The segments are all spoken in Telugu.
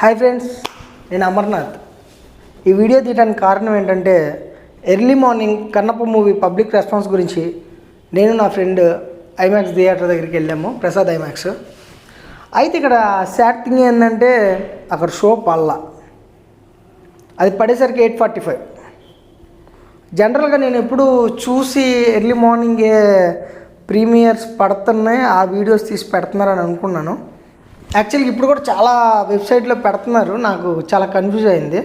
హాయ్ ఫ్రెండ్స్, నేను అమర్నాథ్. ఈ వీడియో తీయడానికి కారణం ఏంటంటే early morning Kannappa movie public response గురించి నేను నా ఫ్రెండ్ ఐమాక్స్ థియేటర్ దగ్గరికి వెళ్ళాము, ప్రసాద్ ఐమాక్స్. అయితే ఇక్కడ సాడ్ థింగ్ ఏంటంటే అక్కడ షో పల్లా, అది పడేసరికి 8:45. జనరల్గా నేను ఎప్పుడు చూసి ఎర్లీ మార్నింగే ప్రీమియర్స్ పడుతున్నాయి, ఆ వీడియోస్ తీసి పెడుతున్నారని అనుకున్నాను. యాక్చువల్గా ఇప్పుడు కూడా చాలా వెబ్సైట్లో పెడుతున్నారు, నాకు చాలా కన్ఫ్యూజ్ అయింది.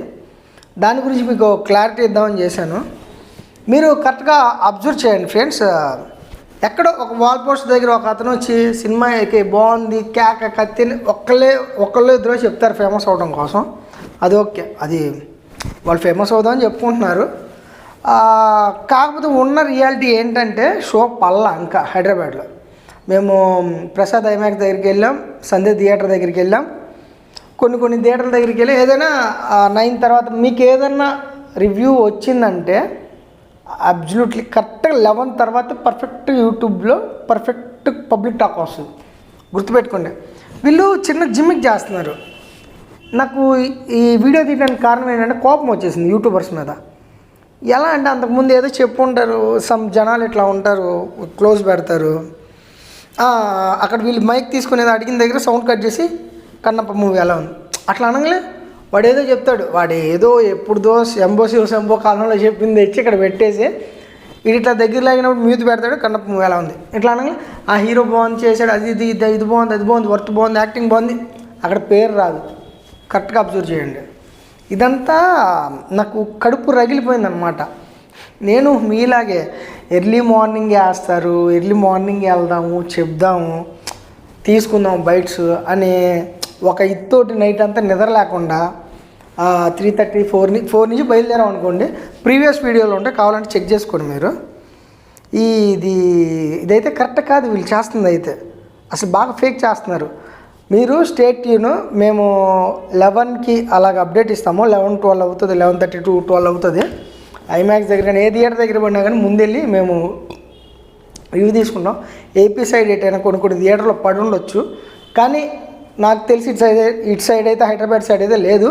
దాని గురించి మీకు క్లారిటీ ఇద్దామని చేశాను. మీరు కరెక్ట్గా అబ్జర్వ్ చేయండి ఫ్రెండ్స్. ఎక్కడో ఒక వాల్ పోస్ట్ దగ్గర ఒక అతను వచ్చి సినిమా బాగుంది కేక కత్తి ఒక్కళ్ళే ఇద్దరు చెప్తారు ఫేమస్ అవడం కోసం. అది ఓకే, అది వాళ్ళు ఫేమస్ అవుదామని చెప్పుకుంటున్నారు. కాకపోతే ఉన్న రియాలిటీ ఏంటంటే షో పల్లా. ఇంకా హైదరాబాద్లో మేము ప్రసాద్ ఐమాక్స్ దగ్గరికి వెళ్ళాం, సంధ్య థియేటర్ దగ్గరికి వెళ్ళాం, కొన్ని థియేటర్ల దగ్గరికి వెళ్ళి ఏదైనా 9 తర్వాత మీకు ఏదైనా రివ్యూ వచ్చిందంటే అబ్జల్యూట్లీ కరెక్ట్గా 11 తర్వాత పర్ఫెక్ట్ యూట్యూబ్లో పర్ఫెక్ట్ పబ్లిక్ టాక్ వస్తుంది. గుర్తుపెట్టుకోండి, వీళ్ళు చిన్న జిమ్మిక్ చేస్తున్నారు. నాకు ఈ వీడియో తీయడానికి కారణం ఏంటంటే కోపం వచ్చేసింది యూట్యూబర్స్ మీద. ఎలా అంటే అంతకుముందు ఏదో చెప్పుంటారు, సమ్ జనాలు ఇట్లా ఉంటారు, క్లోజ్ పెడతారు. అక్కడ వీళ్ళు మైక్ తీసుకునేది అడిగిన దగ్గర సౌండ్ కట్ చేసి కన్నప్ప మూవీ ఎలా ఉంది అట్లా అనగానే వాడు ఏదో చెప్తాడు. వాడు ఏదో ఎప్పుడుదో శంభో కాలంలో చెప్పింది తెచ్చి ఇక్కడ పెట్టేసి ఇట్లా దగ్గర లాగినప్పుడు మ్యూట్ పెడతాడు, కన్నప్ప మూవీ ఎలా ఉంది ఇట్లా అనగానే ఆ హీరో బాగుంది చేశాడు, ఇది బాగుంది, అది బాగుంది, వర్త్ బాగుంది, యాక్టింగ్ బాగుంది, అక్కడ పేరు రాదు. కరెక్ట్గా అబ్జర్వ్ చేయండి. ఇదంతా నాకు కడుపు రగిలిపోయిందనమాట. నేను మీలాగే ఎర్లీ మార్నింగ్ వేస్తారు, ఎర్లీ మార్నింగ్ వెళ్దాము, చెప్దాము, తీసుకుందాం బైట్స్ అని ఒక ఇత్తోటి నైట్ అంతా నిద్ర లేకుండా 3:30, 4 నుంచి బయలుదేరాం అనుకోండి. ప్రీవియస్ వీడియోలు ఉంటాయి, కావాలంటే చెక్ చేసుకోండి మీరు. ఇదైతే కరెక్ట్ కాదు వీళ్ళు చేస్తుంది. అయితే అసలు బాగా ఫేక్ చేస్తున్నారు. మీరు స్టేట్ ట్యూన్, మేము 11కి అలాగ అప్డేట్ ఇస్తాము. 11-12 అవుతుంది, 11:30-12 అవుతుంది. ఐమాక్స్ దగ్గర కానీ ఏ థియేటర్ దగ్గర పడినా కానీ ముందెళ్ళి మేము రివ్యూ తీసుకుంటాం. ఏపీ సైడ్ ఎటైనా కొన్ని థియేటర్లో పడి ఉండొచ్చు, కానీ నాకు తెలిసి ఇటు సైడ్ అయితే హైదరాబాద్ సైడ్ అయితే లేదు.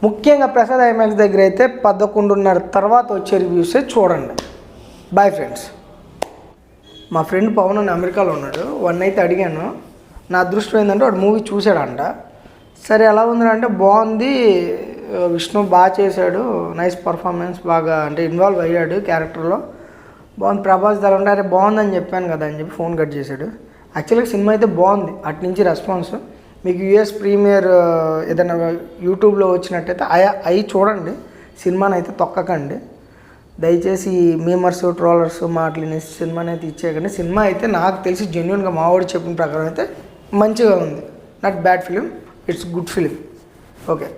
ముఖ్యంగా ప్రసాద్ ఐమాక్స్ దగ్గర అయితే 11:30 తర్వాత వచ్చే రివ్యూసే చూడండి. Bye friends. మా ఫ్రెండ్ పవన్ అని అమెరికాలో ఉన్నాడు, వన్ అయితే అడిగాను. నా అదృష్టం ఏంటంటే వాడు మూవీ చూశాడంట. సరే ఎలా ఉందంటే బాగుంది, విష్ణు బాగా చేశాడు, నైస్ పర్ఫార్మెన్స్, బాగా అంటే ఇన్వాల్వ్ అయ్యాడు క్యారెక్టర్లో, బాగుంది, ప్రభాస్ ధర ఉంటే అరే బాగుందని చెప్పాను కదా అని చెప్పి ఫోన్ కట్ చేశాడు. యాక్చువల్గా సినిమా అయితే బాగుంది, అటు నుంచి రెస్పాన్స్. మీకు యూఎస్ ప్రీమియర్ ఏదైనా యూట్యూబ్లో వచ్చినట్టయితే అవి చూడండి, సినిమాని అయితే తొక్కకండి దయచేసి. మీమర్స్ ట్రోలర్స్ మాటలు సినిమాని అయితే ఇచ్చేయకండి. సినిమా అయితే నాకు తెలిసి జెన్యున్గా మావాడు చెప్పిన ప్రకారం అయితే మంచిగా ఉంది. Not bad film, it's good film. Okay.